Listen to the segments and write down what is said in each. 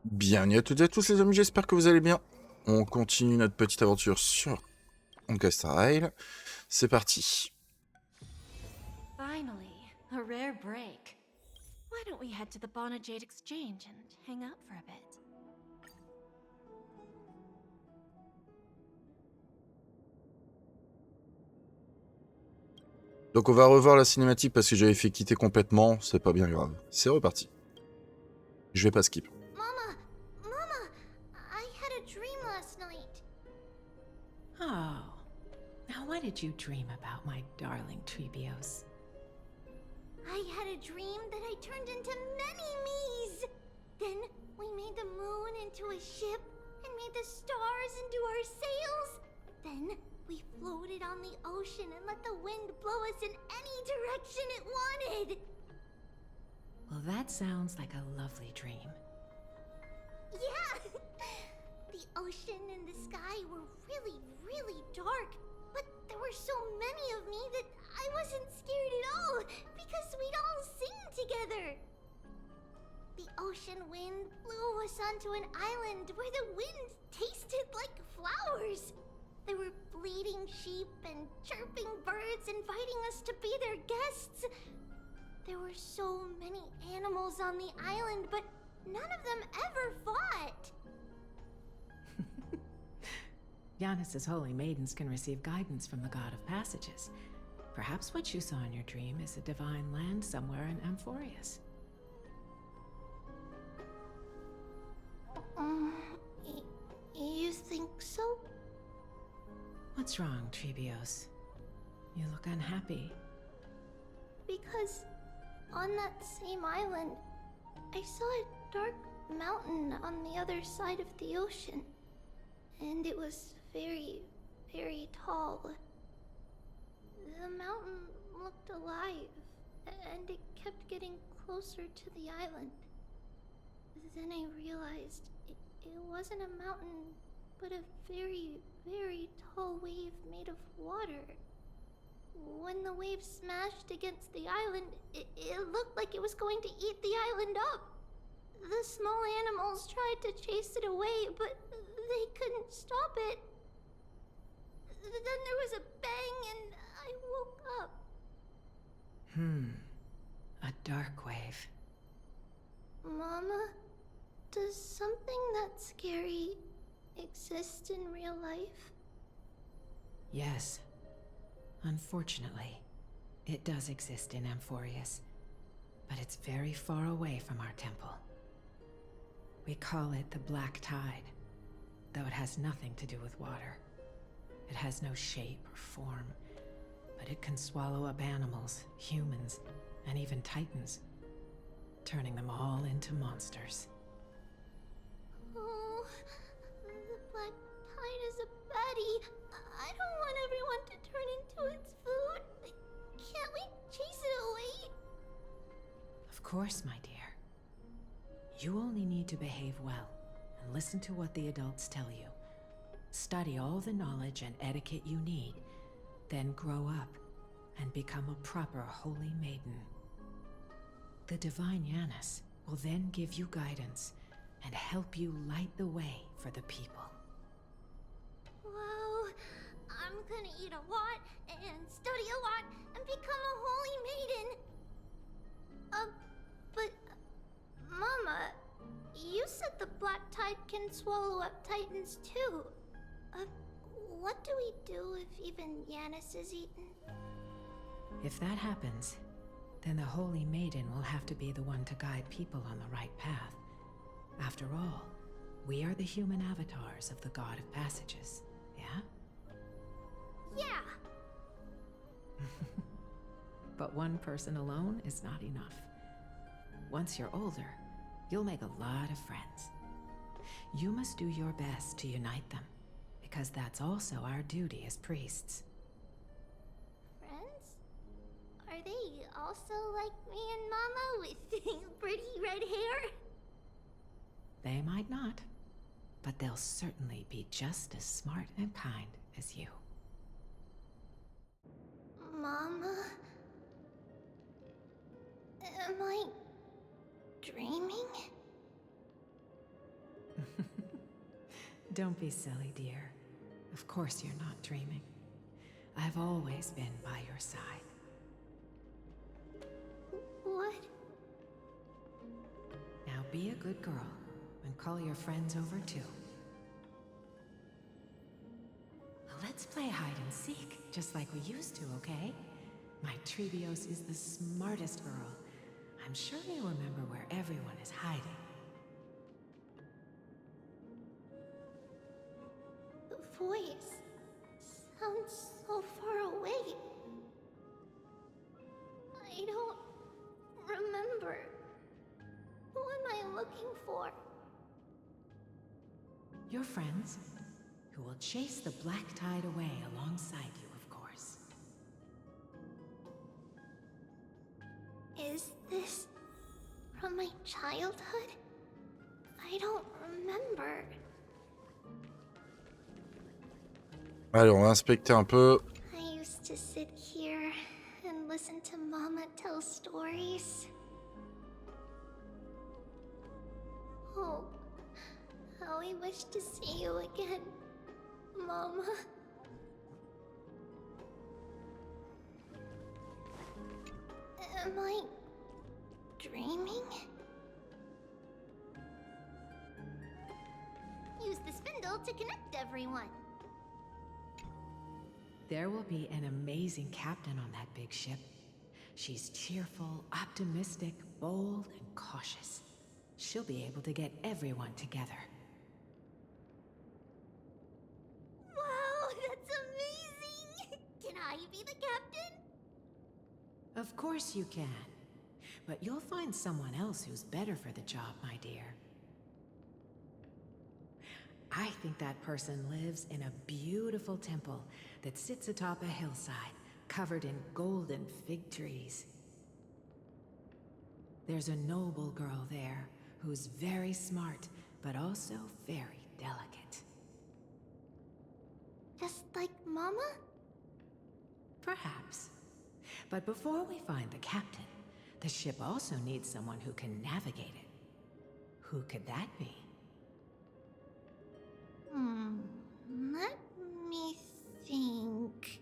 Bienvenue à toutes et à tous les amis, j'espère que vous allez bien. On continue notre petite aventure sur HONKAI STAR RAIL. C'est parti. Finally, a rare break. Why don't we head to the Bonajade Exchange and hang out for a bit? Donc on va revoir la cinématique parce que j'avais fait quitter complètement, c'est pas bien grave. C'est reparti. Je vais pas skip. Mama, I had a dream last night. Oh, now what did you dream about, my darling Trebios? I had a dream that I turned into many me's. Then we made the moon into a ship and made the stars into our sails. Then we floated on the ocean and let the wind blow us in any direction it wanted. Well, that sounds like a lovely dream. Yeah! The ocean and the sky were really dark, but there were so many of me that I wasn't scared at all because we'd all sing together. The ocean wind blew us onto an island where the wind tasted like flowers. There were bleating sheep and chirping birds inviting us to be their guests. There were so many animals on the island, but none of them ever fought. Giannis's holy maidens can receive guidance from the god of passages. Perhaps what you saw in your dream is a divine land somewhere in Amphorius. You think so? What's wrong, Trebios? You look unhappy. Because on that same island, I saw a dark mountain on the other side of the ocean. And it was very tall. The mountain looked alive, and it kept getting closer to the island. Then I realized it wasn't a mountain, but a very tall wave made of water. When the wave smashed against the island, it looked like it was going to eat the island up. The small animals tried to chase it away, but they couldn't stop it. Then there was a bang and I woke up. A dark wave. Mama, does something that scary exist in real life? Yes. Unfortunately, it does exist in Amphorius, but it's very far away from our temple. We call it the Black Tide, though it has nothing to do with water. It has no shape or form, but it can swallow up animals, humans, and even titans, turning them all into monsters. Oh, the Black Tide is a baddie. I don't want everyone to turn into its food. Can't we chase it away? Of course, my dear. You only need to behave well and listen to what the adults tell you. Study all the knowledge and etiquette you need, then grow up and become a proper holy maiden. The divine Giannis will then give you guidance and help you light the way for the people. Wow, I'm gonna eat a lot and study a lot and become a holy maiden. But Mama, you said the Black Tide can swallow up titans too. What do we do if even Giannis is eaten? If that happens, then the holy maiden will have to be the one to guide people on the right path. After all, we are the human avatars of the god of passages, yeah? Yeah. But one person alone is not enough. Once you're older, you'll make a lot of friends. You must do your best to unite them, because that's also our duty as priests. Friends? Are they also like me and Mama with pretty red hair? They might not, but they'll certainly be just as smart and kind as you. Mama? Am I dreaming? Don't be silly, dear. Of course you're not dreaming. I've always been by your side. What? Now be a good girl and call your friends over too. Let's play hide and seek, just like we used to, okay? My Trebios is the smartest girl. I'm sure you remember where everyone is hiding. The voice sounds so far away. I don't remember. Who am I looking for? Your friends, who will chase the black tide away alongside you, of course. Is this from my childhood? I don't remember. Allez, on va inspecter un peu. I used to sit here and listen to Mama tell stories. Oh, how I wish to see you again, Mama. Am I dreaming? Use the spindle to connect everyone. There will be an amazing captain on that big ship. She's cheerful, optimistic, bold, and cautious. She'll be able to get everyone together. Wow, that's amazing! Can I be the captain? Of course you can. But you'll find someone else who's better for the job, my dear. I think that person lives in a beautiful temple that sits atop a hillside, covered in golden fig trees. There's a noble girl there who's very smart, but also very delicate. Just like Mama? Perhaps. But before we find the captain, the ship also needs someone who can navigate it. Who could that be? Let me think.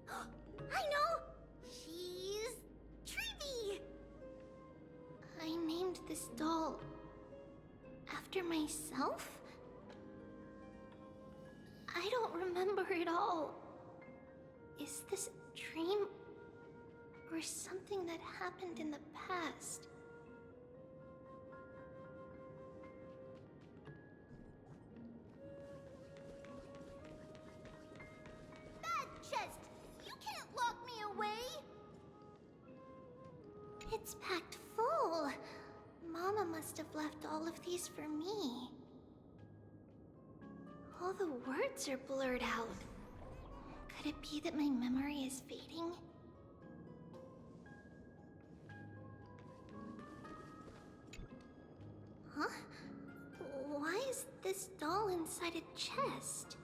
I know! She's Trevi! I named this doll after myself? I don't remember it all. Is this a dream or something that happened in the past? Chest! You can't lock me away! It's packed full. Mama must have left all of these for me. All the words are blurred out. Could it be that my memory is fading? Huh? Why is this doll inside a chest?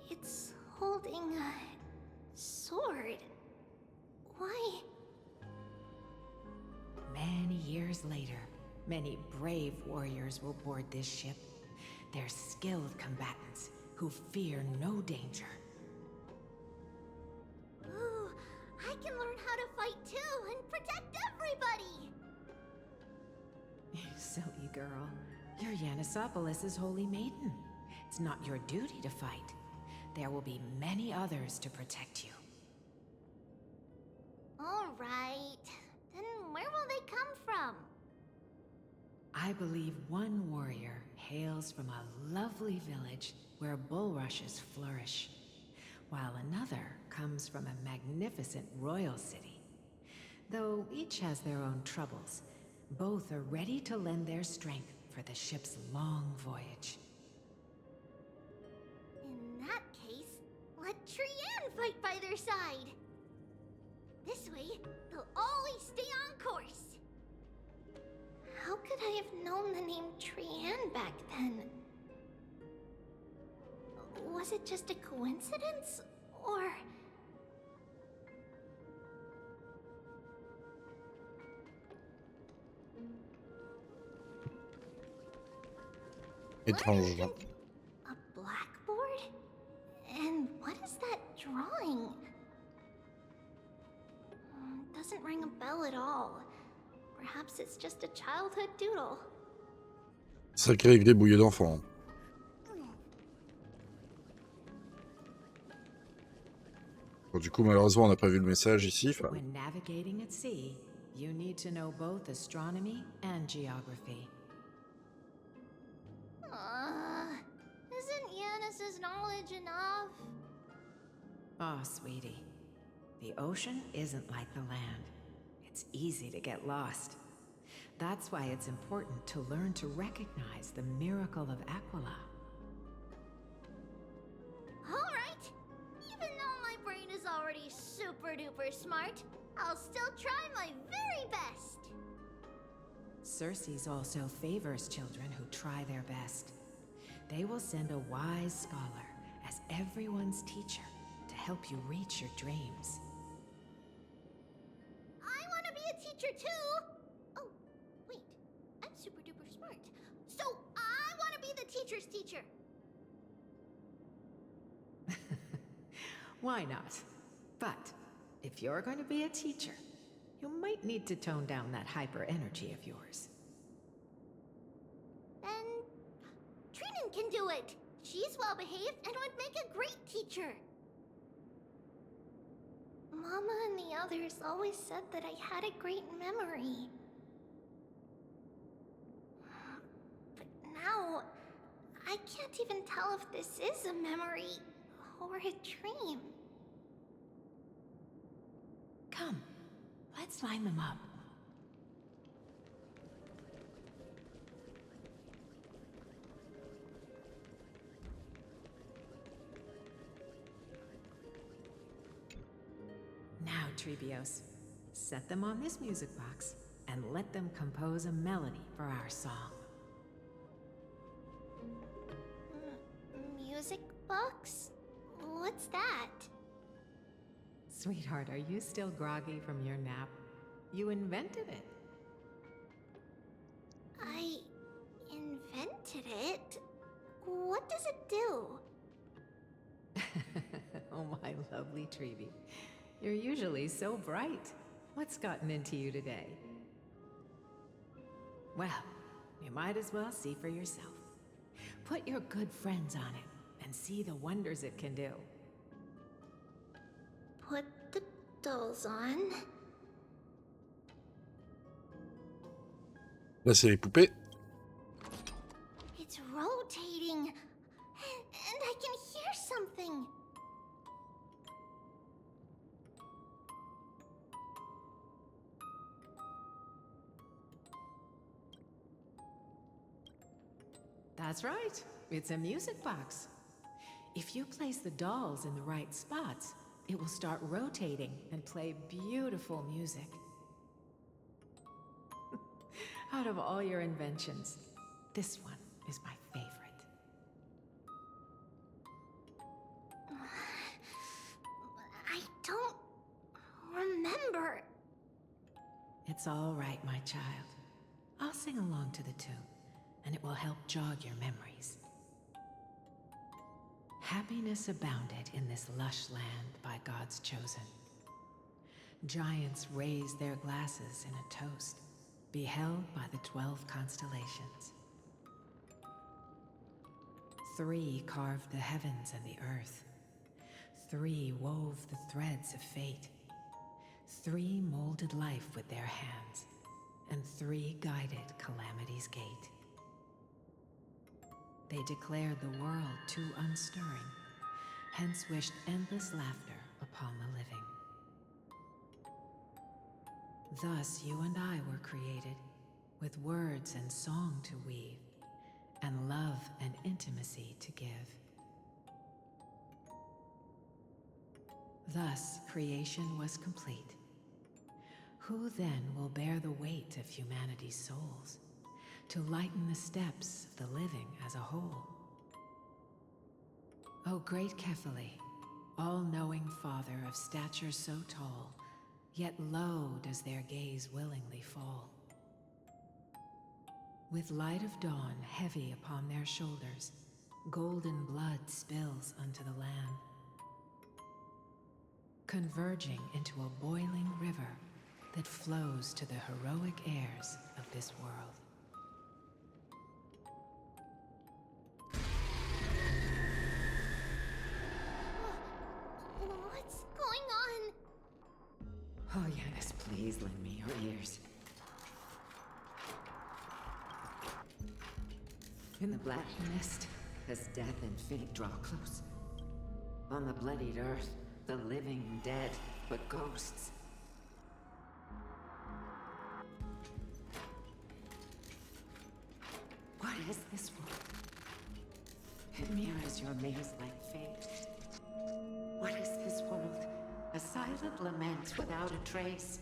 It's holding a sword. Why? Many years later, many brave warriors will board this ship. They're skilled combatants who fear no danger. Ooh, I can learn how to fight too and protect everybody! You silly girl. You're Yanisopoulos' holy maiden. It's not your duty to fight. There will be many others to protect you. All right. Then where will they come from? I believe one warrior hails from a lovely village where bulrushes flourish, while another comes from a magnificent royal city. Though each has their own troubles, both are ready to lend their strength for the ship's long voyage. In that case, let Trianne fight by their side. This way, they'll always stay on course. How could I have known the name Trianne back then? Was it just a coincidence, or... Étrange. A blackboard? And what is that drawing? Doesn't ring a bell at all. Perhaps it's just a childhood doodle. Sacré gribouille d'enfant. Bon, du coup, malheureusement, on n'a pas vu le message ici. Enfin, When navigating at sea, you need to know both astronomy and geography. Isn't Yanis's knowledge enough? Oh, sweetie. The ocean isn't like the land. It's easy to get lost. That's why it's important to learn to recognize the miracle of Aquila. Alright. Even though my brain is already super duper smart, I'll still try my very best. Circe also favors children who try their best. They will send a wise scholar as everyone's teacher to help you reach your dreams. I want to be a teacher too! Oh, wait. I'm super duper smart. So I want to be the teacher's teacher. Why not? But if you're going to be a teacher, you might need to tone down that hyper energy of yours. Then Trinin can do it. She's well behaved and would make a great teacher. Mama and the others always said that I had a great memory. But now, I can't even tell if this is a memory or a dream. Come, let's line them up. Now, Trebios, set them on this music box and let them compose a melody for our song. Music box? What's that? Sweetheart, are you still groggy from your nap? You invented it. I invented it? What does it do? Oh, my lovely Trebi. You're usually so bright. What's gotten into you today? Well, you might as well see for yourself. Put your good friends on it and see the wonders it can do. Put the dolls on. là, c'est les poupées. It's rotating. And I can hear something. That's right. It's a music box. If you place the dolls in the right spots, it will start rotating and play beautiful music. Out of all your inventions, this one is my favorite. I don't remember. It's all right, my child. I'll sing along to the tune, and it will help jog your memories. Happiness abounded in this lush land by God's chosen. Giants raised their glasses in a toast, beheld by the 12 constellations. 3 carved the heavens and the earth. 3 wove the threads of fate. 3 molded life with their hands, and 3 guided calamity's gate. They declared the world too unstirring, hence wished endless laughter upon the living. Thus you and I were created, with words and song to weave, and love and intimacy to give. Thus creation was complete. Who then will bear the weight of humanity's souls, to lighten the steps of the living as a whole? O great Kephale, all-knowing Father of stature so tall, yet low does their gaze willingly fall. With light of dawn heavy upon their shoulders, golden blood spills unto the land, converging into a boiling river that flows to the heroic heirs of this world. What's going on? Oh yes, please lend me your ears. In the black mist, as death and fate draw close, on the bloodied earth, the living dead, but ghosts. What is this world? It mirrors your maze-like fate. What is this world? A silent lament without a trace.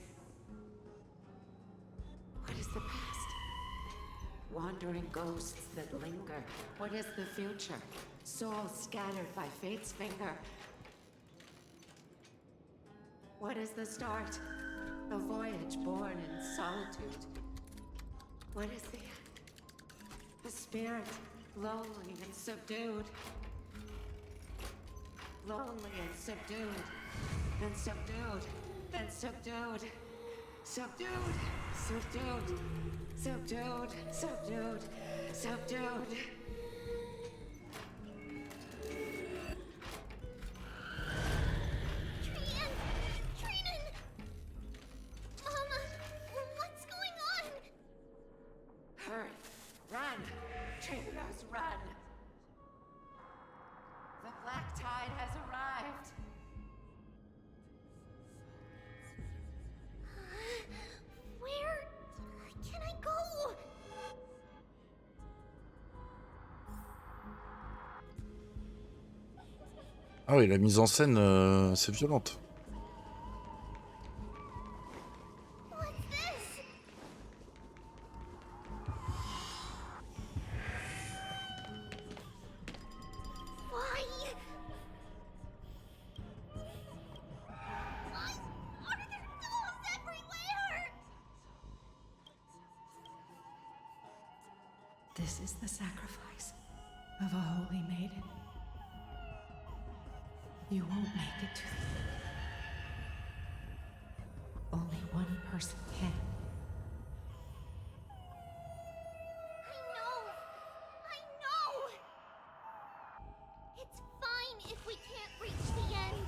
What is the past? Wandering ghosts that linger. What is the future? Souls scattered by fate's finger. What is the start? A voyage born in solitude. What is the end? A spirit, lonely and subdued. Lonely and subdued. And subdued. And subdued. Subdued. Subdued. Subdued. Subdued. Subdued. Ah oui, la mise en scène, c'est violente. This is the sacrifice of a holy maiden. You won't make it to the end. Only one person can. I know! It's fine if we can't reach the end.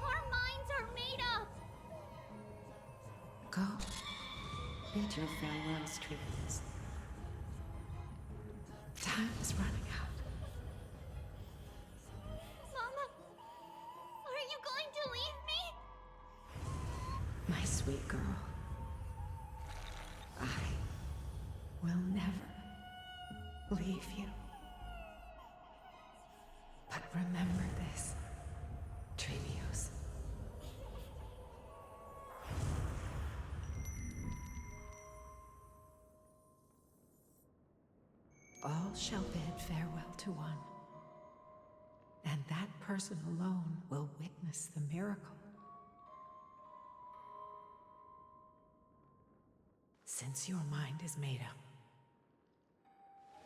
Our minds are made up. Go. Bid your farewells, Trees. Time is running out. Mama, are you going to leave me? My sweet girl. I will never leave you. But remember this, Trevios. All shall bid farewell to one, and that person alone will witness the miracle. Since your mind is made up,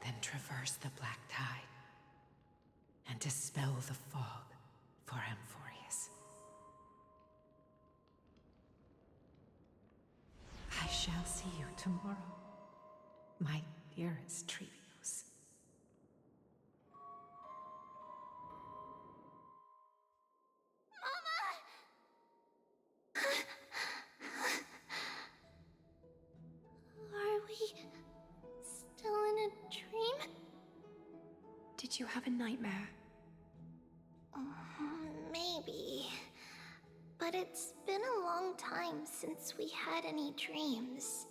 then traverse the black tide and dispel the fog for Amphorius. I shall see you tomorrow, my dearest Trevios. Are we still in a dream? Did you have a nightmare? Maybe. But it's been a long time since we had any dreams.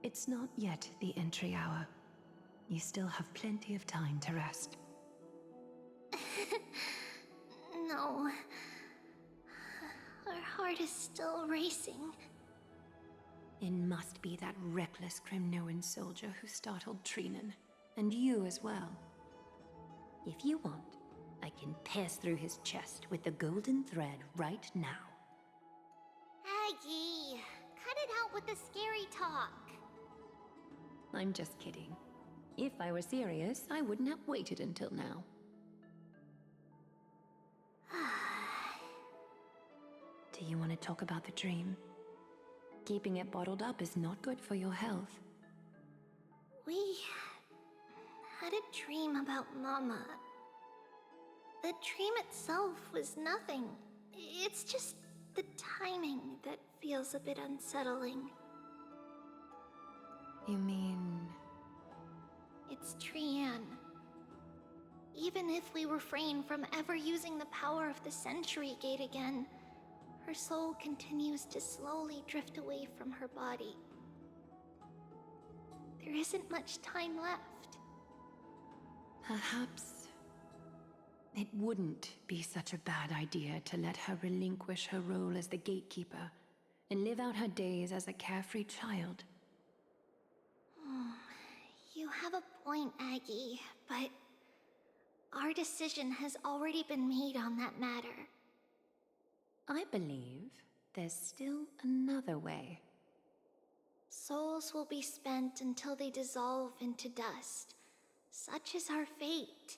It's not yet the entry hour. You still have plenty of time to rest. No. Our heart is still racing. It must be that reckless Kremnoan soldier who startled Trinan. And you as well. If you want, I can pierce through his chest with the golden thread right now. Aggie, cut it out with the scary talk. I'm just kidding. If I were serious, I wouldn't have waited until now. Do you want to talk about the dream? Keeping it bottled up is not good for your health. We had a dream about Mama. The dream itself was nothing. It's just the timing that feels a bit unsettling. You mean... It's Trianne. Even if we refrain from ever using the power of the Century Gate again, her soul continues to slowly drift away from her body. There isn't much time left. Perhaps it wouldn't be such a bad idea to let her relinquish her role as the gatekeeper and live out her days as a carefree child. You have a point, Aggie, but our decision has already been made on that matter. I believe there's still another way. Souls will be spent until they dissolve into dust. Such is our fate.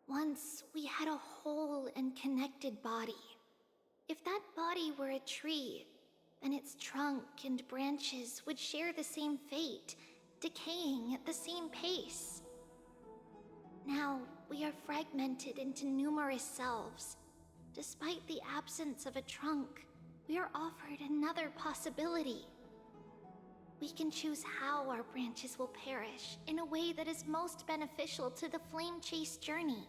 Once we had a whole and connected body. If that body were a tree, then its trunk and branches would share the same fate, decaying at the same pace. Now, we are fragmented into numerous selves. Despite the absence of a trunk, we are offered another possibility. We can choose how our branches will perish in a way that is most beneficial to the flame chase journey.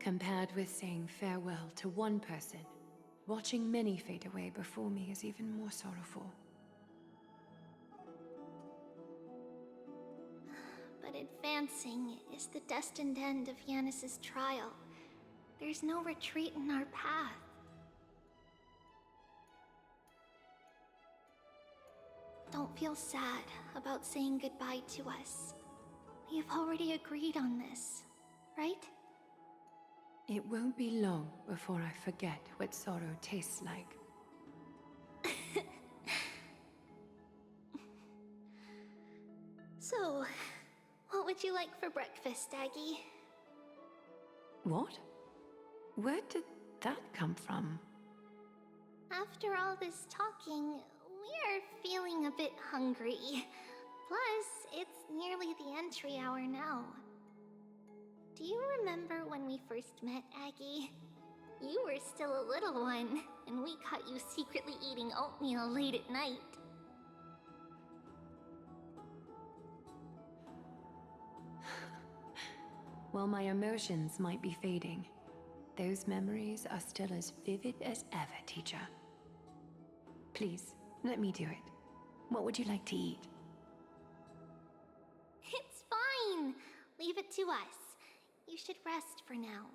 Compared with saying farewell to one person, watching many fade away before me is even more sorrowful. But advancing is the destined end of Yanis's trial. There's no retreat in our path. Don't feel sad about saying goodbye to us. We have already agreed on this, right? It won't be long before I forget what sorrow tastes like. So, what would you like for breakfast, Aggie? What? Where did that come from? After all this talking, we are feeling a bit hungry. Plus, it's nearly the entry hour now. Do you remember when we first met, Aggie? You were still a little one, and we caught you secretly eating oatmeal late at night. While my emotions might be fading, those memories are still as vivid as ever, teacher. Please, let me do it. What would you like to eat? It's fine. Leave it to us. You should rest for now.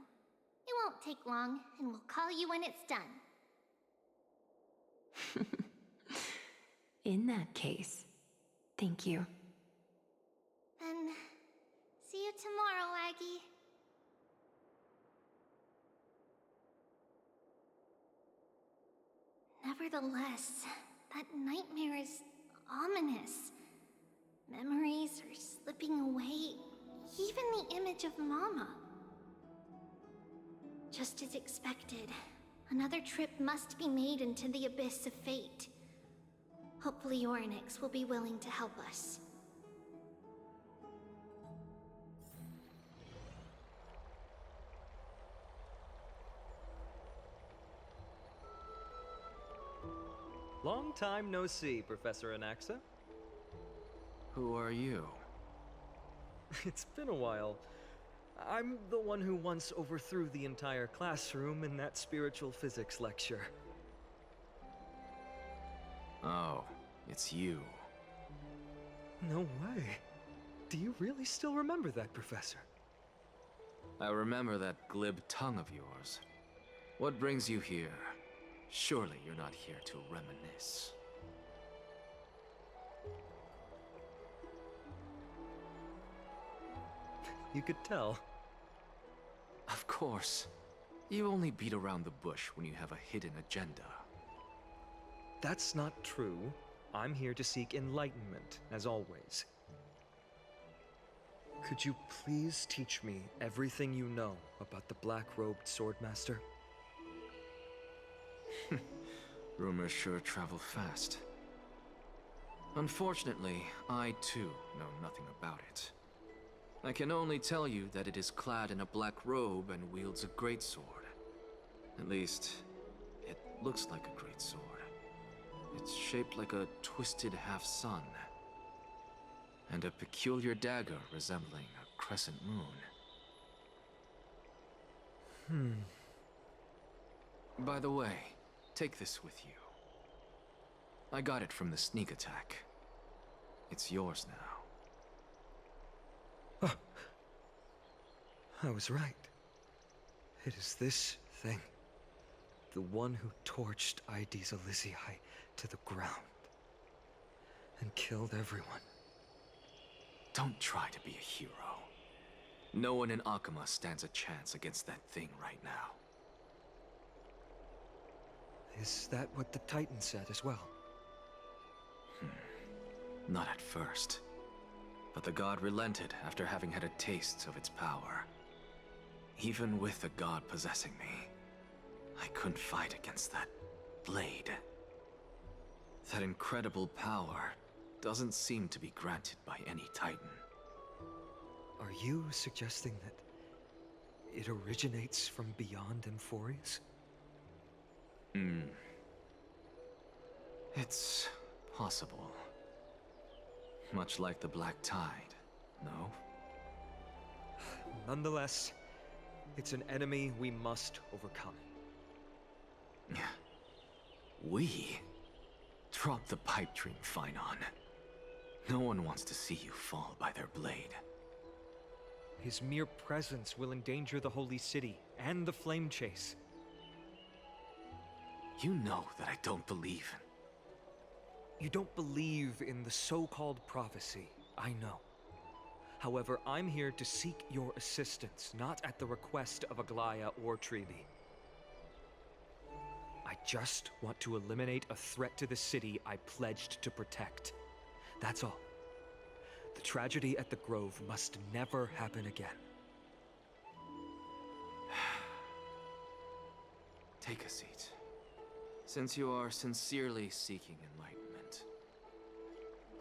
It won't take long, and we'll call you when it's done. In that case, thank you. Then, see you tomorrow, Aggie. Nevertheless, that nightmare is ominous. Memories are slipping away, even the image of Mama. Just as expected, another trip must be made into the abyss of fate. Hopefully Ornix will be willing to help us. Long time no see, Professor Anaxa. Who are you? It's been a while. I'm the one who once overthrew the entire classroom in that spiritual physics lecture. Oh, it's you. No way. Do you really still remember that, Professor? I remember that glib tongue of yours. What brings you here? Surely you're not here to reminisce. You could tell. Of course. You only beat around the bush when you have a hidden agenda. That's not true. I'm here to seek enlightenment, as always. Could you please teach me everything you know about the black-robed swordmaster? Rumors sure travel fast. Unfortunately, I too know nothing about it. I can only tell you that it is clad in a black robe and wields a greatsword. At least, it looks like a greatsword. It's shaped like a twisted half-sun, and a peculiar dagger resembling a crescent moon. By the way, take this with you. I got it from the sneak attack. It's yours now. Oh. I was right. It is this thing. The one who torched Ides Elysiae to the ground. And killed everyone. Don't try to be a hero. No one in Akama stands a chance against that thing right now. Is that what the Titan said as well? Not at first. But the god relented after having had a taste of its power. Even with the god possessing me, I couldn't fight against that blade. That incredible power doesn't seem to be granted by any Titan. Are you suggesting that it originates from beyond Amphorius? It's possible. Much like the Black Tide, no? Nonetheless, it's an enemy we must overcome. We? Drop the pipe dream, Phynon. No one wants to see you fall by their blade. His mere presence will endanger the Holy City and the Flame Chase. You know that I don't believe in... You don't believe in the so-called prophecy, I know. However, I'm here to seek your assistance, not at the request of Aglaya or Treeby. I just want to eliminate a threat to the city I pledged to protect. That's all. The tragedy at the Grove must never happen again. Take a seat. Since you are sincerely seeking enlightenment,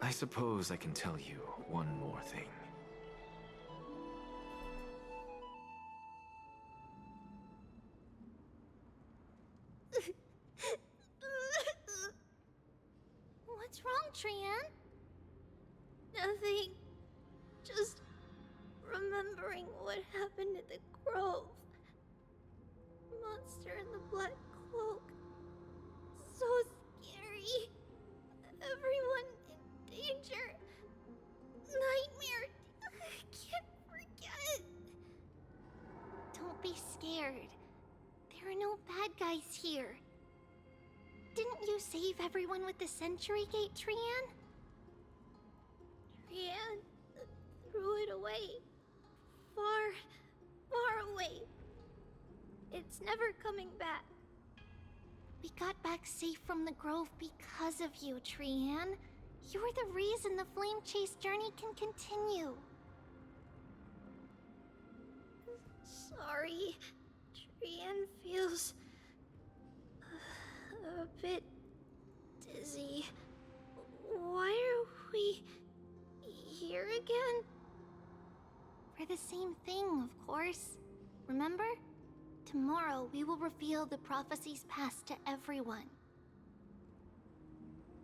I suppose I can tell you one more thing. What's wrong, Trian? Nothing. Just remembering what happened at the Grove. Monster in the black cloak. So scary. Everyone in danger. Nightmare. I can't forget. Don't be scared. There are no bad guys here. Didn't you save everyone with the Century Gate, Trian? Trian threw it away. Far, far away. It's never coming back. We got back safe from the Grove because of you, Trian. You're the reason the Flame Chase journey can continue. Sorry. Trian feels a bit dizzy. Why are we here again? For the same thing, of course. Remember? Tomorrow we will reveal the prophecies past to everyone.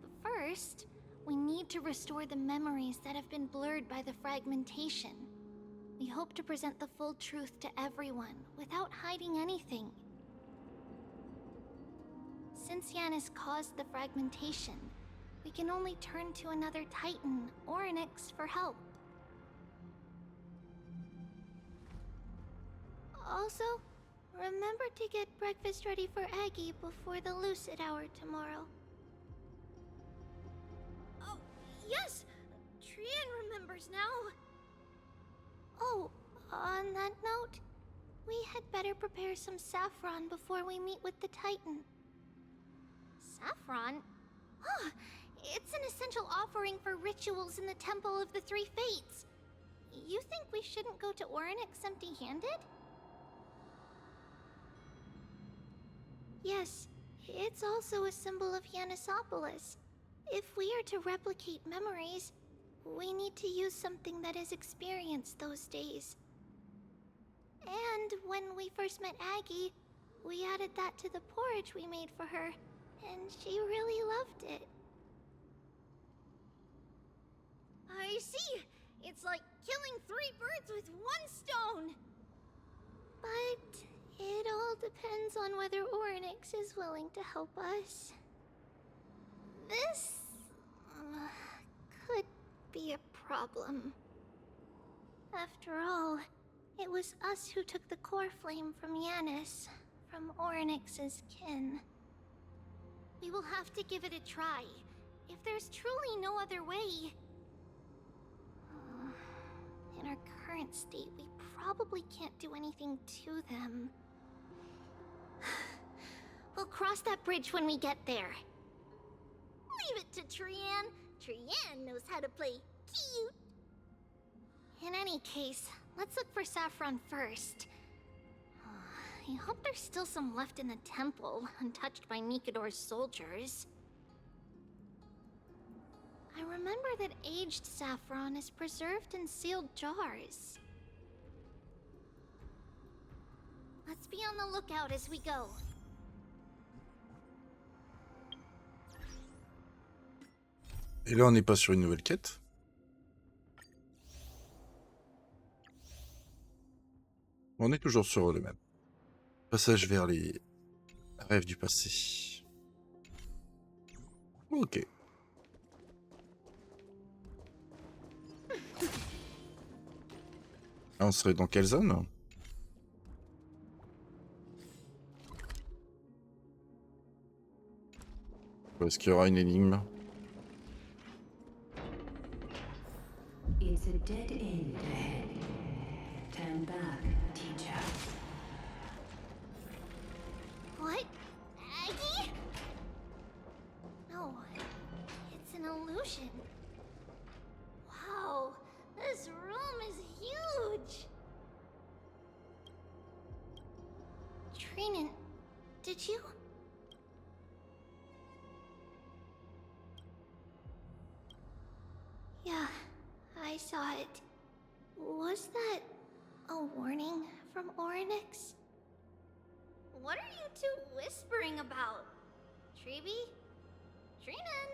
But first, we need to restore the memories that have been blurred by the fragmentation. We hope to present the full truth to everyone, without hiding anything. Since Yanis caused the fragmentation, we can only turn to another Titan or Onyx for help. Also, remember to get breakfast ready for Aggie before the Lucid Hour tomorrow. Oh, yes! Trian remembers now! Oh, on that note, we had better prepare some saffron before we meet with the Titan. Saffron? Oh, it's an gathering for rituals in the Temple of the Three Fates. You think we shouldn't go to Orynyx empty-handed? Yes, it's also a symbol of Yanisopolis. If we are to replicate memories, we need to use something that has experienced those days. And when we first met Aggie, we added that to the porridge we made for her, and she really loved it. I see! It's like killing 3 birds with 1 stone! But it all depends on whether Orynyx is willing to help us. This could be a problem. After all, it was us who took the core flame from Yanis, from Orynyx's kin. We will have to give it a try. If there's truly no other way... In our current state, we probably can't do anything to them. We'll cross that bridge when we get there. Leave it to Trian. Trian knows how to play cute. In any case, let's look for Saffron first. I hope there's still some left in the temple, untouched by Mikador's soldiers. I remember that aged saffron is preserved in sealed jars. Let's be on the lookout as we go. Et là, on n'est pas sur une nouvelle quête. On est toujours sur le même. Passage vers les rêves du passé. Ok. Ah, on serait dans quelle zone? Est-ce qu'il y aura une énigme? It's a dead end ahead. Turn back, teacher. What? Aggie? No, it's an illusion. Wow, this room is huge! Trinan, did you... Yeah, I saw it. Was that a warning from Orynyx? What are you two whispering about? Treeby? Trinan?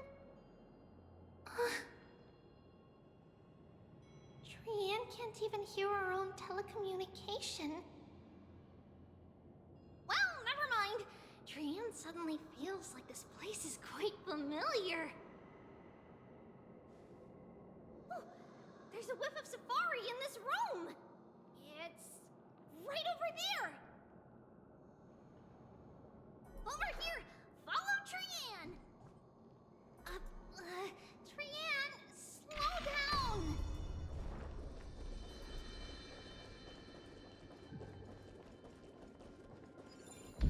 Trian can't even hear our own telecommunication. Well, never mind. Trian suddenly feels like this place is quite familiar. Oh, there's a whiff of safari in this room. It's right over there. Over here! Follow Trian! Trian, slow down!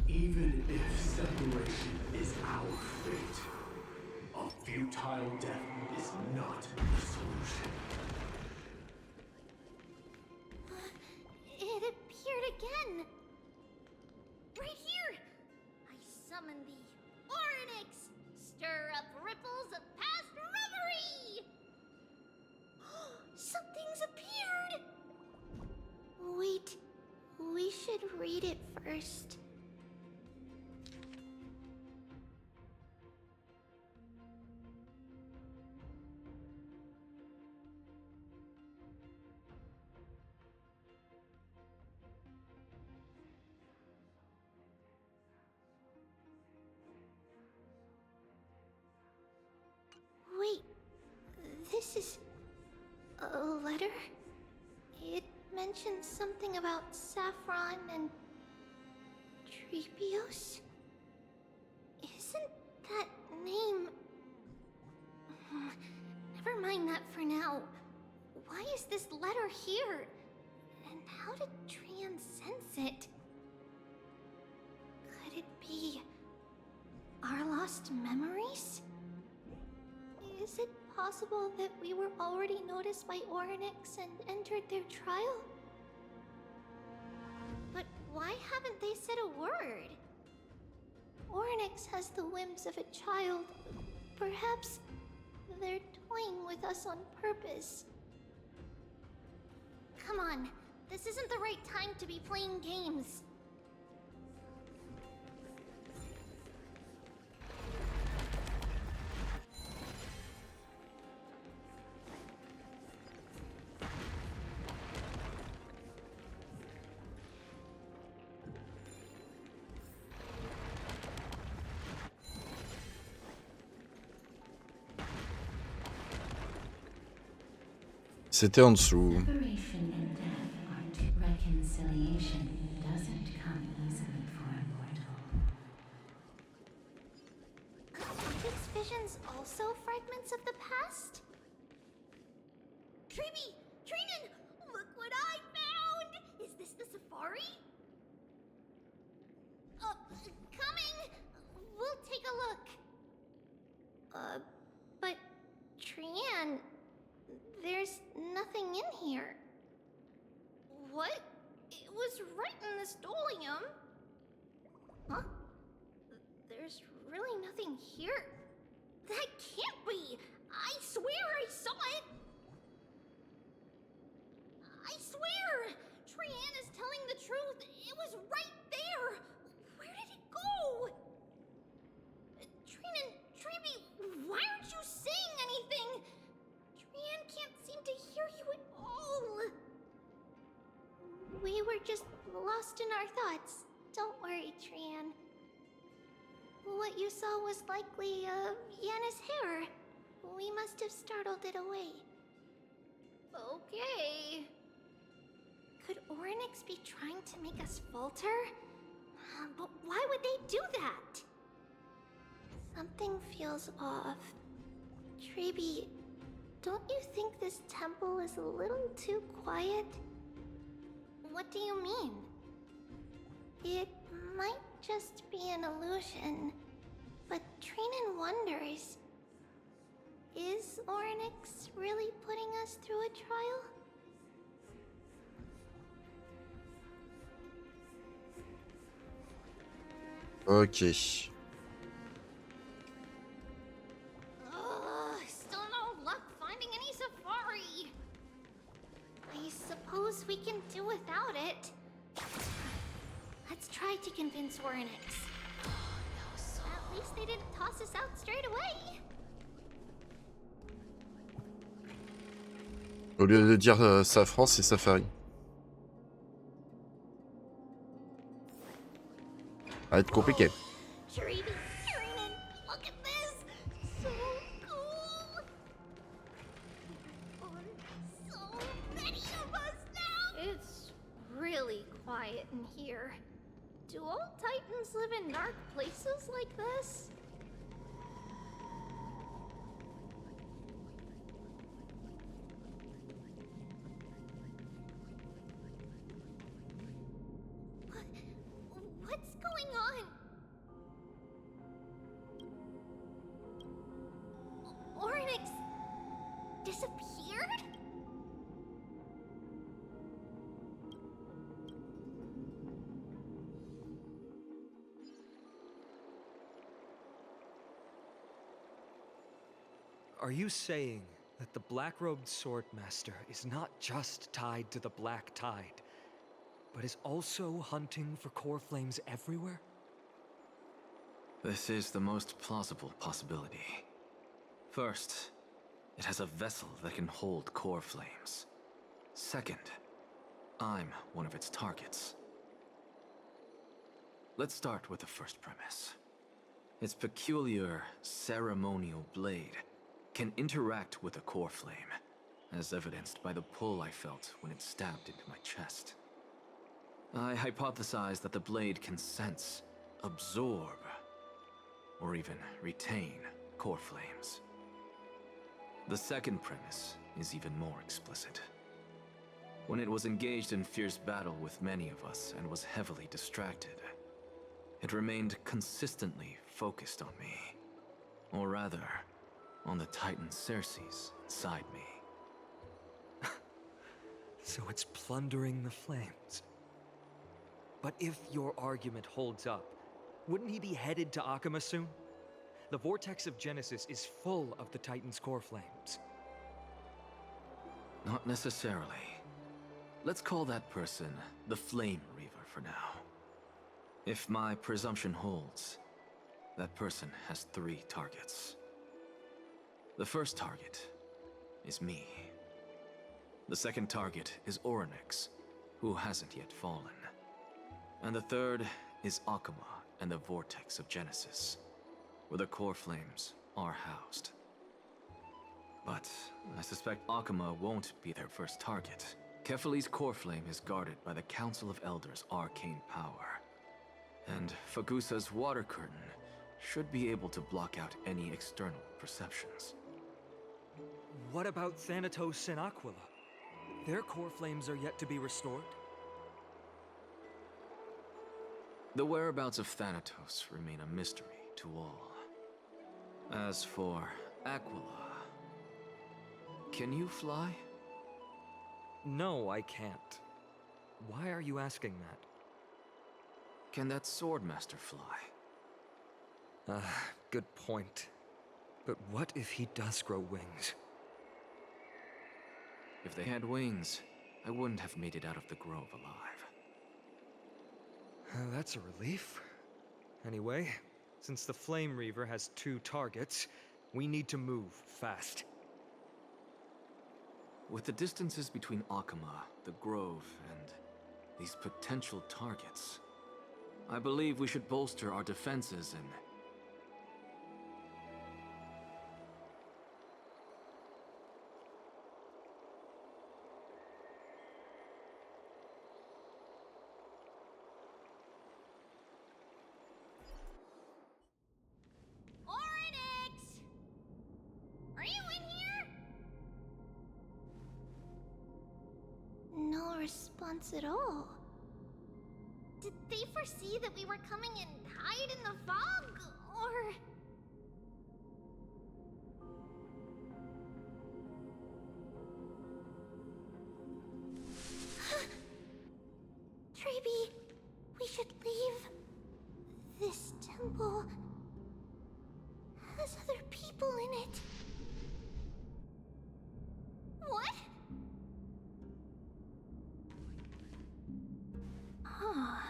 Even if separation is our fate, a futile death is not the solution. It appeared again. Right here! I summon thee, Orynyx! Stir up ripples of past reverie! Something's appeared! Wait, we should read it first. Wait, this is a letter? It mentions something about Saffron and Treepios? Isn't that name... Never mind that for now. Why is this letter here? And how did Trian sense it? Could it be our lost memories? Is it possible that we were already noticed by Ornyx and entered their trial? But why haven't they said a word? Ornyx has the whims of a child. Perhaps they're toying with us on purpose. Come on, this isn't the right time to be playing games. C'était en dessous. Separation and death aren't reconciliation doesn't come easily for a mortal. Are these visions also fragments of the past? Treeby! Trinen! Look what I found! Is this the safari? Coming! We'll take a look. But Trian, there's nothing in here. What? It was right in the stolium. Huh? There's really nothing here. That can't be! I swear I saw it! I swear! Trian is telling the truth. It was right there. Where did it go? Trinan, Treeby, why aren't you saying anything? Trian can't seem to hear you at all. We were just lost in our thoughts. Don't worry, Trian. What you saw was likely, Yana's hair. We must have startled it away. Okay. Could Ornyx be trying to make us falter? But why would they do that? Something feels off. Treeby, don't you think this temple is a little too quiet? What do you mean? It might just be an illusion, but Trinan wonders, is Ornyx really putting us through a trial? Ok. Still no luck finding any safari. I suppose we can do without it. Let's try to convince Ornyx. At least they didn't toss us out straight away. Au lieu de dire safran, c'est safari. Ça va être compliqué. Treeby, Trinan, look at this! So cool! So many of us now! It's really quiet in here. Do all Titans live in dark places like this? What's going on? Ornyx disappeared? Are you saying that the black-robed swordmaster is not just tied to the Black Tide, but is also hunting for core flames everywhere? This is the most plausible possibility. First, it has a vessel that can hold core flames. Second, I'm one of its targets. Let's start with the first premise. Its peculiar ceremonial blade can interact with a core flame, as evidenced by the pull I felt when it stabbed into my chest. I hypothesized that the blade can sense, absorb, or even retain core flames. The second premise is even more explicit. When it was engaged in fierce battle with many of us and was heavily distracted, it remained consistently focused on me. Or rather, on the Titan Circes inside me. So it's plundering the flames. But if your argument holds up, wouldn't he be headed to Akama soon? The vortex of Genesis is full of the Titan's core flames. Not necessarily. Let's call that person the Flame Reaver for now. If my presumption holds, that person has 3 targets. The first target is me. The second target is Orynyx, who hasn't yet fallen. And the third is Akama and the Vortex of Genesis, where the core flames are housed. But I suspect Akama won't be their first target. Kefali's core flame is guarded by the Council of Elders' arcane power. And Fagusa's water curtain should be able to block out any external perceptions. What about Thanatos and Aquila? Their core flames are yet to be restored. The whereabouts of Thanatos remain a mystery to all. As for Aquila, can you fly? No, I can't. Why are you asking that? Can that Swordmaster fly? Good point. But what if he does grow wings? If they had wings, I wouldn't have made it out of the grove alive. That's a relief. Anyway, since the Flame Reaver has 2 targets, we need to move fast. With the distances between Akama, the grove, and these potential targets, I believe we should bolster our defenses and... Orynyx! Are you in here? No response at all. Did they foresee that we were coming and hide in the fog, or...? Treeby, we should leave. This temple has other people in it. What? Huh.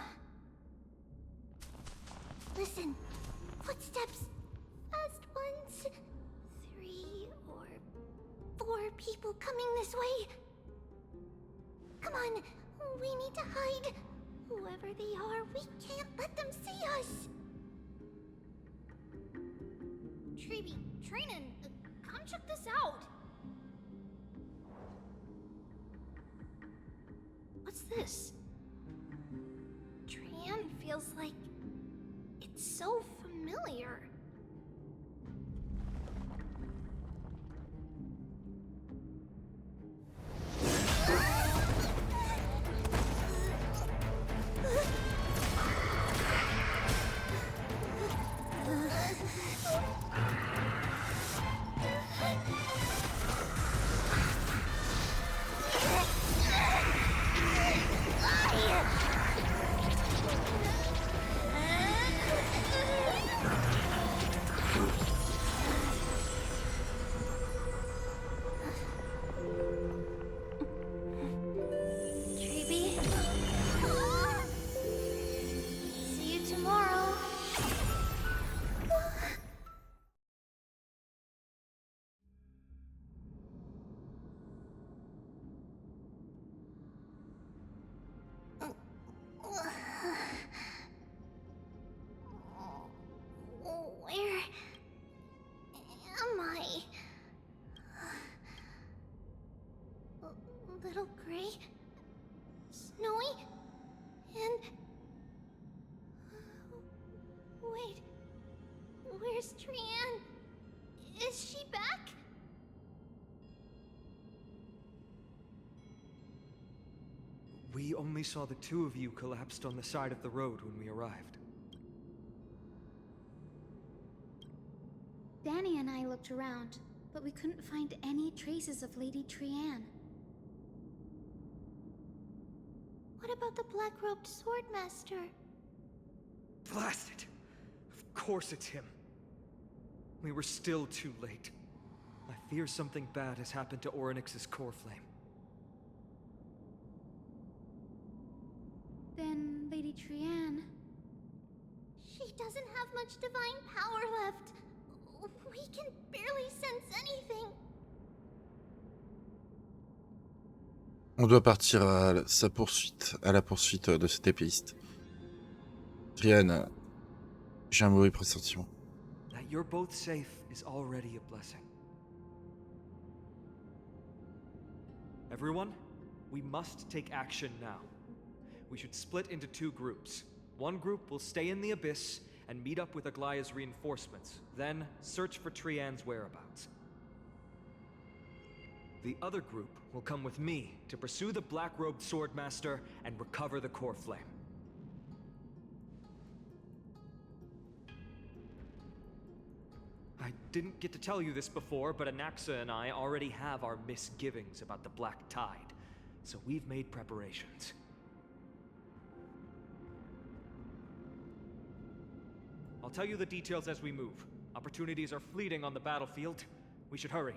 Listen, footsteps. Fast ones. 3 or 4 people coming this way. Come on, we need to hide. Whoever they are, we can't let them see us. Treeby, Trainan, come check this out. What's this? Tran feels like it's so familiar. Where am I? Little gray, snowy, and... Wait, where's Trian? Is she back? We only saw the 2 of you collapsed on the side of the road when we arrived. Danny and I look looked around, but we couldn't find any traces of Lady Trianne. What about the black-robed swordmaster? Blast it! Of course it's him. We were still too late. I fear something bad has happened to Orynyx's core flame. Then Lady Trianne... She doesn't have much divine power left. We can barely sense anything. On doit partir à la poursuite de cet épéiste. Trianne, j'ai un mauvais pressentiment. That you're both safe is already a blessing. Everyone, we must take action now. We should split into 2 groups. One group will stay in the abyss and meet up with Aglaya's reinforcements, then search for Trianne's whereabouts. The other group will come with me to pursue the black-robed swordmaster and recover the core flame. I didn't get to tell you this before, but Anaxa and I already have our misgivings about the Black Tide, so we've made preparations. I'll tell you the details as we move. Opportunities are fleeting on the battlefield. We should hurry.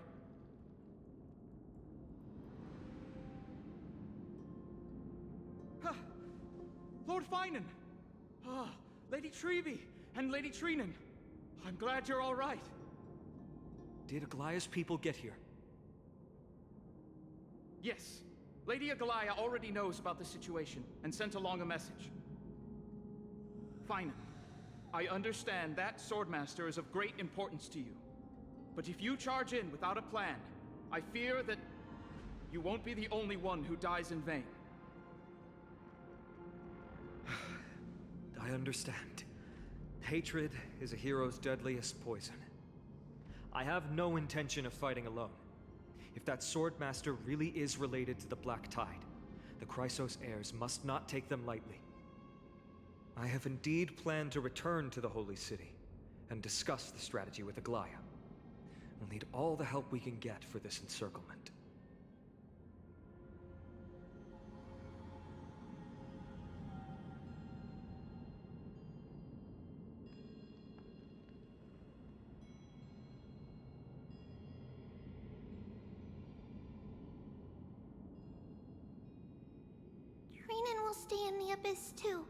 Lord Finan! Lady Trevi and Lady Trinan. I'm glad you're all right. Did Aglaya's people get here? Yes. Lady Aglaya already knows about the situation and sent along a message. Finan, I understand that Swordmaster is of great importance to you. But if you charge in without a plan, I fear that you won't be the only one who dies in vain. I understand. Hatred is a hero's deadliest poison. I have no intention of fighting alone. If that Swordmaster really is related to the Black Tide, the Chrysos heirs must not take them lightly. I have indeed planned to return to the Holy City and discuss the strategy with Aglaya. We'll need all the help we can get for this encirclement. Trinan will stay in the abyss too.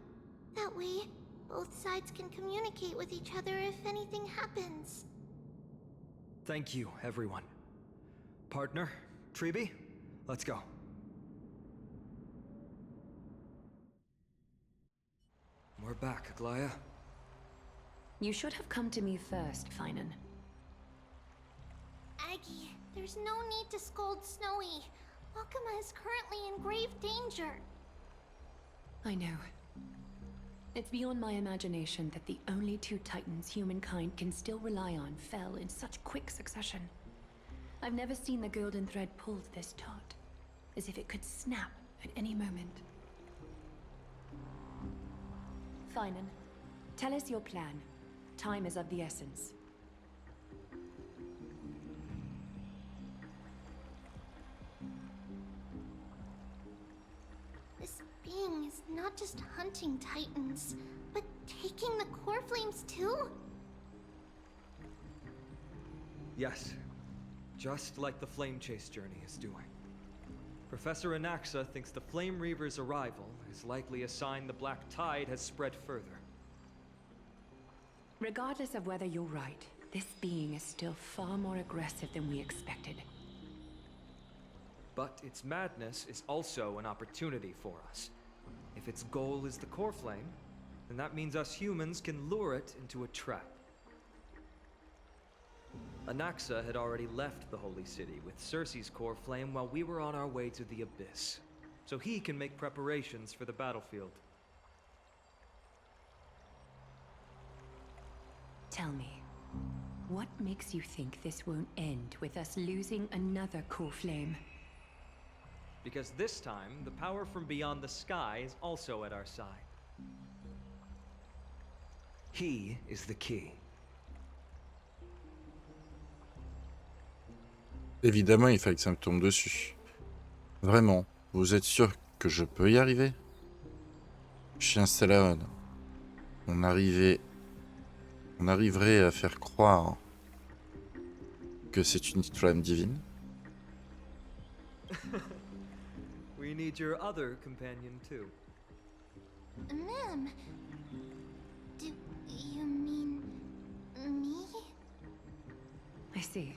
That way, both sides can communicate with each other if anything happens. Thank you, everyone. Partner, Trevi, let's go. We're back, Aglaya. You should have come to me first, Finan. Aggie, there's no need to scold Snowy. Wakama is currently in grave danger. I know. It's beyond my imagination that the only 2 titans humankind can still rely on fell in such quick succession. I've never seen the golden thread pulled this taut, as if it could snap at any moment. Finan, tell us your plan. Time is of the essence. This being is not just hunting titans, but taking the core flames too? Yes, just like the Flame Chase journey is doing. Professor Anaxa thinks the Flame Reaver's arrival is likely a sign the Black Tide has spread further. Regardless of whether you're right, this being is still far more aggressive than we expected. But its madness is also an opportunity for us. If its goal is the core flame, then that means us humans can lure it into a trap. Anaxa had already left the Holy City with Cersei's core flame while we were on our way to the Abyss, so he can make preparations for the battlefield. Tell me, what makes you think this won't end with us losing another core flame? Because this time, the power from beyond the sky is also at our side. He is the key. Évidemment, il fallait que ça me tombe dessus. Vraiment, vous êtes sûr que je peux y arriver? Chien Stallone, on arrivait... On arriverait à faire croire que c'est une flamme divine? We need your other companion too. Ma'am, do you mean me? I see.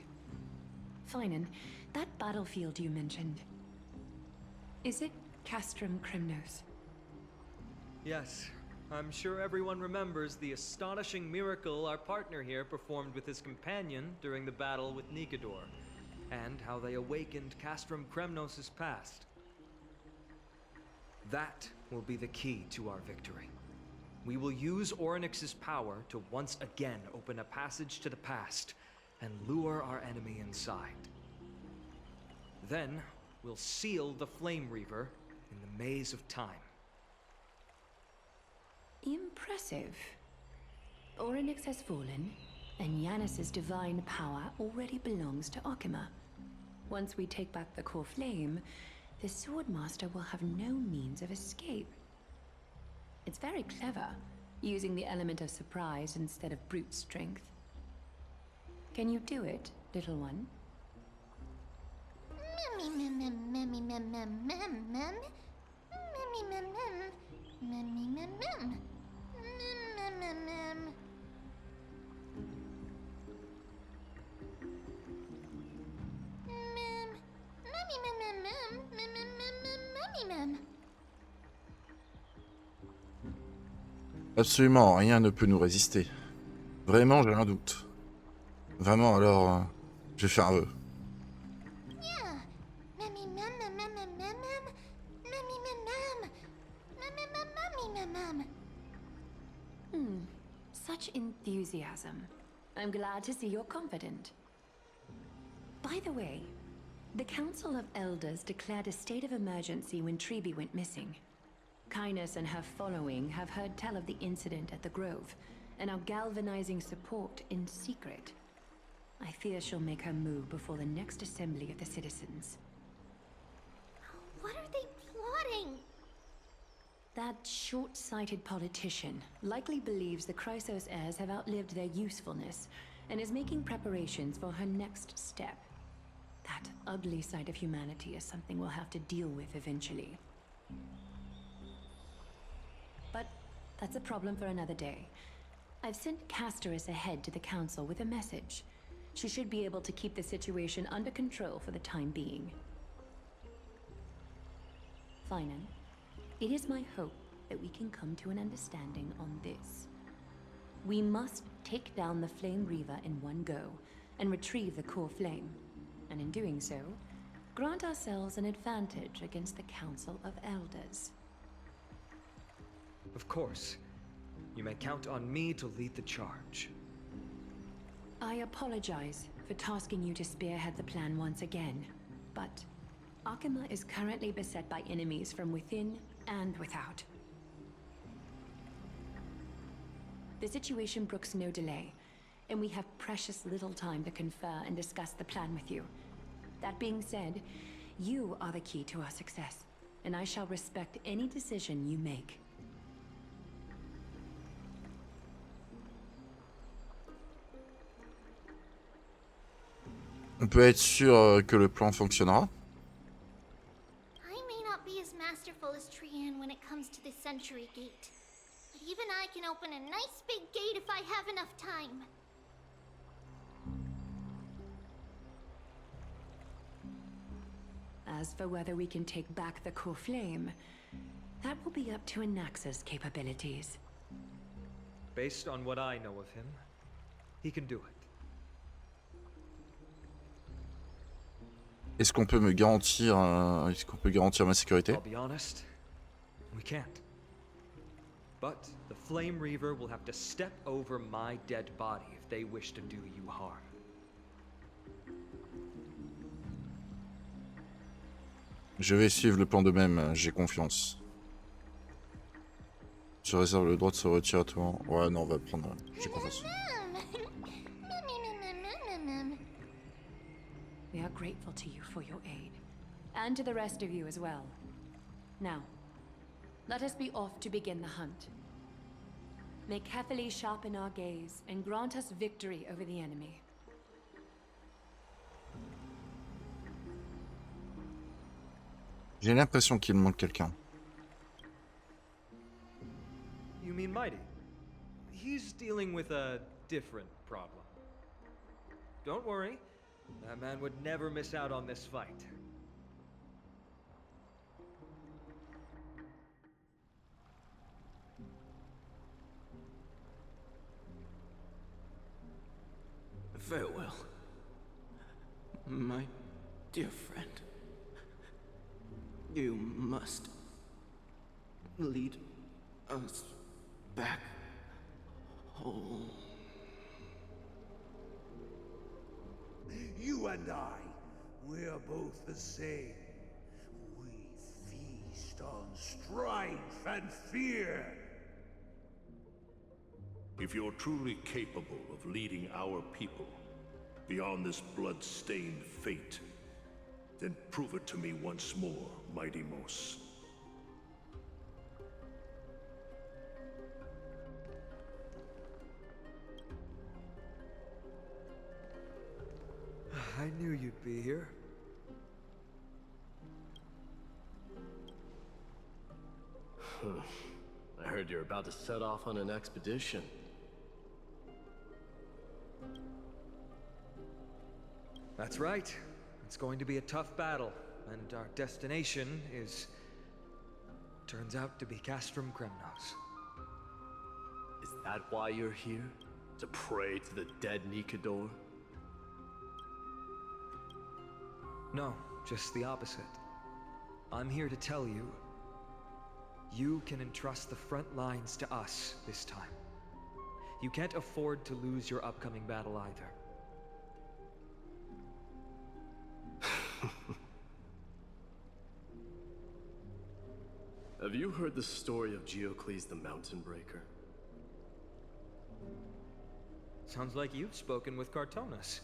Finan, that battlefield you mentioned. Is it Castrum Crimnos? Yes, I'm sure everyone remembers the astonishing miracle our partner here performed with his companion during the battle with Nikedor, and how they awakened Castrum Kremnos' past. That will be the key to our victory. We will use Orynyx's power to once again open a passage to the past and lure our enemy inside. Then, we'll seal the Flame Reaver in the maze of time. Impressive. Orynyx has fallen, and Yanis's divine power already belongs to Okima. Once we take back the core flame, the Swordmaster will have no means of escape. It's very clever, using the element of surprise instead of brute strength. Can you do it, little one? Absolument, rien ne peut nous résister. Vraiment, j'ai un doute. Vraiment, alors, je vais faire un vœu. Such enthusiasm. I'm glad to see you're confident. By the way, the Council of Elders declared a state of emergency when Treeby went missing. Kynus and her following have heard tell of the incident at the Grove, and are galvanizing support in secret. I fear she'll make her move before the next assembly of the citizens. What are they plotting? That short-sighted politician likely believes the Chrysos heirs have outlived their usefulness, and is making preparations for her next step. That ugly side of humanity is something we'll have to deal with eventually. But that's a problem for another day. I've sent Castorus ahead to the council with a message. She should be able to keep the situation under control for the time being. Finan, it is my hope that we can come to an understanding on this. We must take down the Flame Reaver in one go, and retrieve the core flame. And in doing so, grant ourselves an advantage against the Council of Elders. Of course. You may count on me to lead the charge. I apologize for tasking you to spearhead the plan once again, but Okima is currently beset by enemies from within and without. The situation brooks no delay, and we have precious little time to confer and discuss the plan with you. That being said, you are the key to our success, and I shall respect any decision you make. On peut être sûr que le plan fonctionnera. I may not be as masterful as Trian when it comes to the Century Gate, but even I can open a nice big gate if I have enough time. As for whether we can take back the core flame, that will be up to Anaxa's capabilities. Based on what I know of him, he can do it. Est-ce qu'on peut me garantir, est-ce qu'on peut garantir ma sécurité? I'll be honest, we can't. But the Flame Reaver will have to step over my dead body if they wish to do you harm. Je vais suivre le plan de même, j'ai confiance. Je réserve le droit de se retirer à tout moment. Ouais, non, on va prendre. J'ai confiance. We are grateful to you for your aid, and to the rest of you as well. Now, let us be off to begin the hunt. May carefully sharpen our gaze and grant us victory over the enemy. J'ai l'impression qu'il manque quelqu'un. You mean Mighty? He's dealing with a different problem. Don't worry, that man would never miss out on this fight. Farewell, my dear friend. You must lead us back home. You and I, we're both the same. We feast on strife and fear. If you're truly capable of leading our people beyond this blood-stained fate, then prove it to me once more, Mighty Mos. I knew you'd be here. I heard you're about to set off on an expedition. That's right. It's going to be a tough battle, and our destination is... turns out to be Castrum Kremnos. Is that why you're here? To pray to the dead Nikador? No, just the opposite. I'm here to tell you, you can entrust the front lines to us this time. You can't afford to lose your upcoming battle either. Have you heard the story of Geocles the Mountain Breaker? Sounds like you've spoken with Cartonas.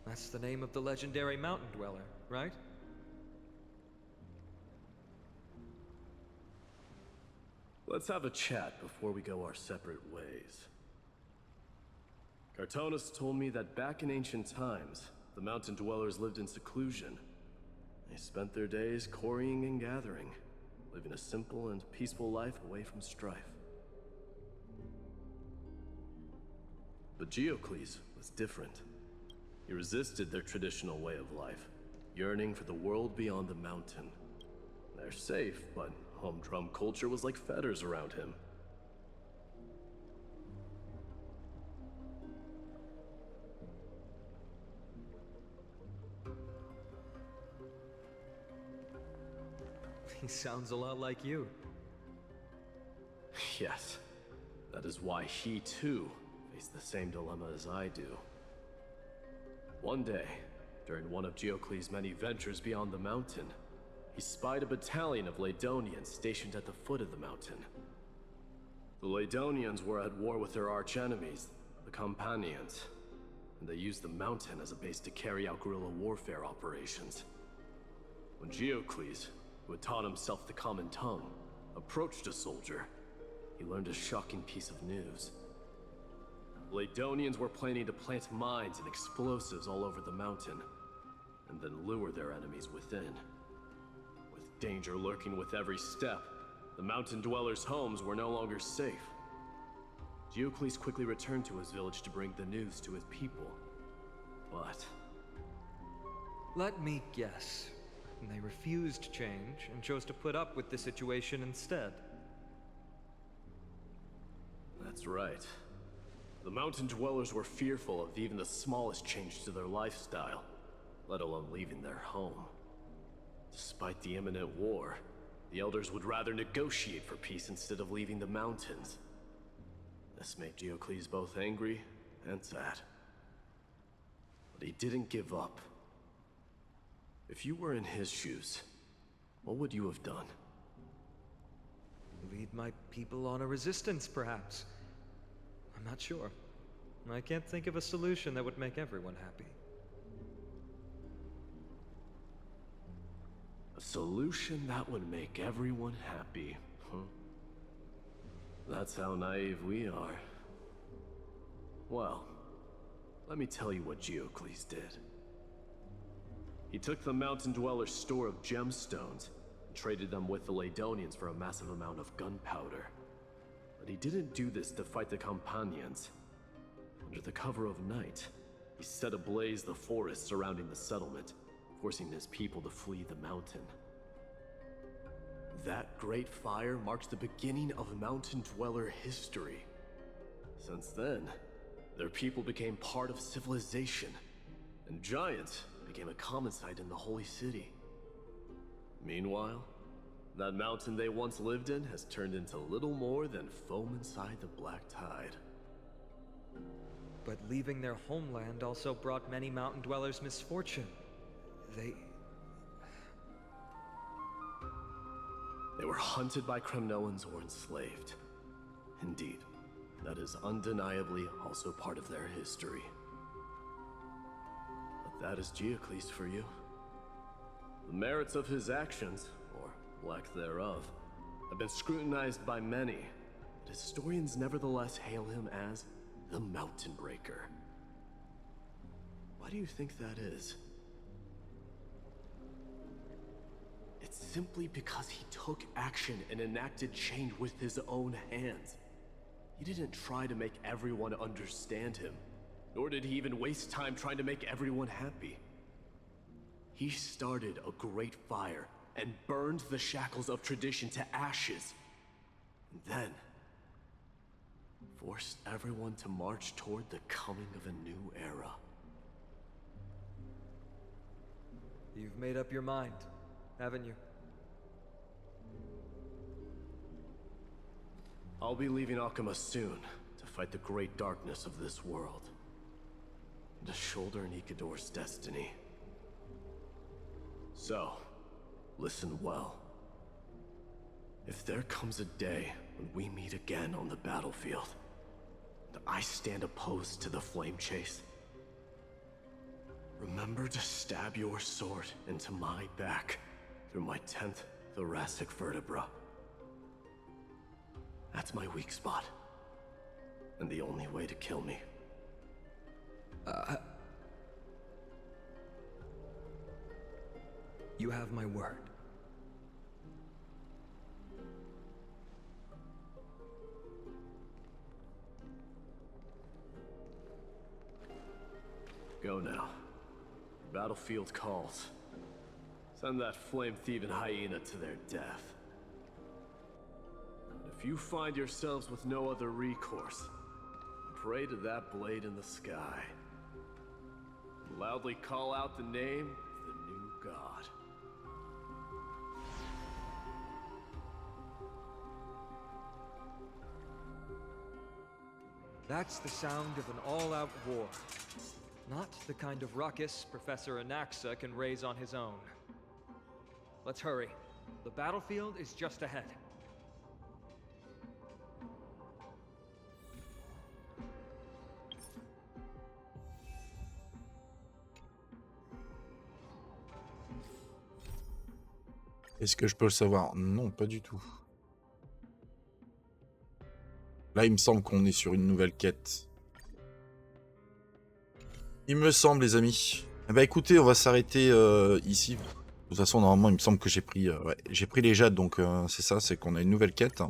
That's the name of the legendary mountain dweller, right? Let's have a chat before we go our separate ways. Cartonas told me that back in ancient times, the mountain dwellers lived in seclusion. They spent their days quarrying and gathering, living a simple and peaceful life away from strife. But Geocles was different. He resisted their traditional way of life, yearning for the world beyond the mountain. They're safe, but humdrum culture was like fetters around him. He sounds a lot like you. Yes, that is why he too faced the same dilemma as I do. One day, during one of Geocles' many ventures beyond the mountain, he spied a battalion of Laedonians stationed at the foot of the mountain. The Laedonians were at war with their arch-enemies, the Companions, and they used the mountain as a base to carry out guerrilla warfare operations. When Geocles, who had taught himself the common tongue, approached a soldier, he learned a shocking piece of news. The Laedonians were planning to plant mines and explosives all over the mountain, and then lure their enemies within. With danger lurking with every step, the mountain dwellers' homes were no longer safe. Geocles quickly returned to his village to bring the news to his people. But... let me guess. They refused change and chose to put up with the situation instead. that's right. The mountain dwellers were fearful of even the smallest change to their lifestyle, let alone leaving their home. Despite the imminent war, the elders would rather negotiate for peace instead of leaving the mountains. This made Geocles both angry and sad. But he didn't give up. If you were in his shoes, what would you have done? Lead my people on a resistance, perhaps. I'm not sure. I can't think of a solution that would make everyone happy. A solution that would make everyone happy, huh? That's how naive we are. Well, let me tell you what Geocles did. He took the Mountain Dweller's store of gemstones and traded them with the Ladonians for a massive amount of gunpowder. But he didn't do this to fight the Companions. Under the cover of night, he set ablaze the forest surrounding the settlement, forcing his people to flee the mountain. That great fire marked the beginning of Mountain Dweller history. Since then, their people became part of civilization, and giants became a common sight in the Holy City. Meanwhile, that mountain they once lived in has turned into little more than foam inside the black tide. But leaving their homeland also brought many mountain dwellers misfortune. They were hunted by Kremnoans or enslaved. Indeed, that is undeniably also part of their history. But that is Geocles for you. The merits of his actions, or lack thereof, have been scrutinized by many, but historians nevertheless hail him as the Mountain Breaker. Why do you think that is? It's simply because he took action and enacted change with his own hands. He didn't try to make everyone understand him, nor did he even waste time trying to make everyone happy. He started a great fire and burned the shackles of tradition to ashes, and then forced everyone to march toward the coming of a new era. You've made up your mind, haven't you? I'll be leaving Akama soon to fight the great darkness of this world, and to shoulder Nikador's destiny. So, listen well. If there comes a day when we meet again on the battlefield, and I stand opposed to the flame chase, remember to stab your sword into my back through my 10th thoracic vertebra. That's my weak spot, and the only way to kill me. You have my word. Go now. The battlefield calls. Send that flame-thieving hyena to their death. And if you find yourselves with no other recourse, pray to that blade in the sky. And loudly call out the name of the new god. That's the sound of an all-out war. Not the kind of ruckus Professor Anaxa can raise on his own. Let's hurry. The battlefield is just ahead. Est-ce que je peux le savoir? Non, pas du tout. Là, il me semble qu'on est sur une nouvelle quête. Il me semble, les amis. Eh ben, écoutez, on va s'arrêter ici. De toute façon, normalement, il me semble que j'ai pris, j'ai pris les jades, donc c'est ça, c'est qu'on a une nouvelle quête.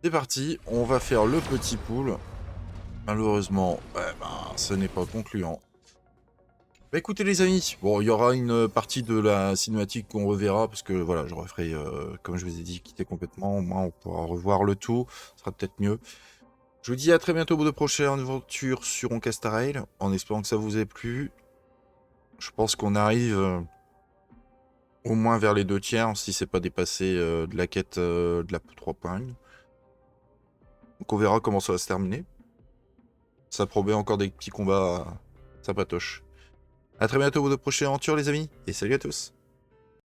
C'est parti, on va faire le petit pool. Malheureusement, ce n'est pas concluant. Bah écoutez les amis, bon il y aura une partie de la cinématique qu'on reverra parce que voilà je referai comme je vous ai dit quitter complètement, au moins on pourra revoir le tout, ce sera peut-être mieux. Je vous dis à très bientôt pour de prochaines aventures sur HONKAI STAR RAIL, en espérant que ça vous ait plu. Je pense qu'on arrive au moins vers les 2/3 si c'est pas dépassé de la quête de la 3.1. Donc on verra comment ça va se terminer. Ça promet encore des petits combats sympatoches. A très bientôt pour de prochaines aventures les amis, et salut à tous.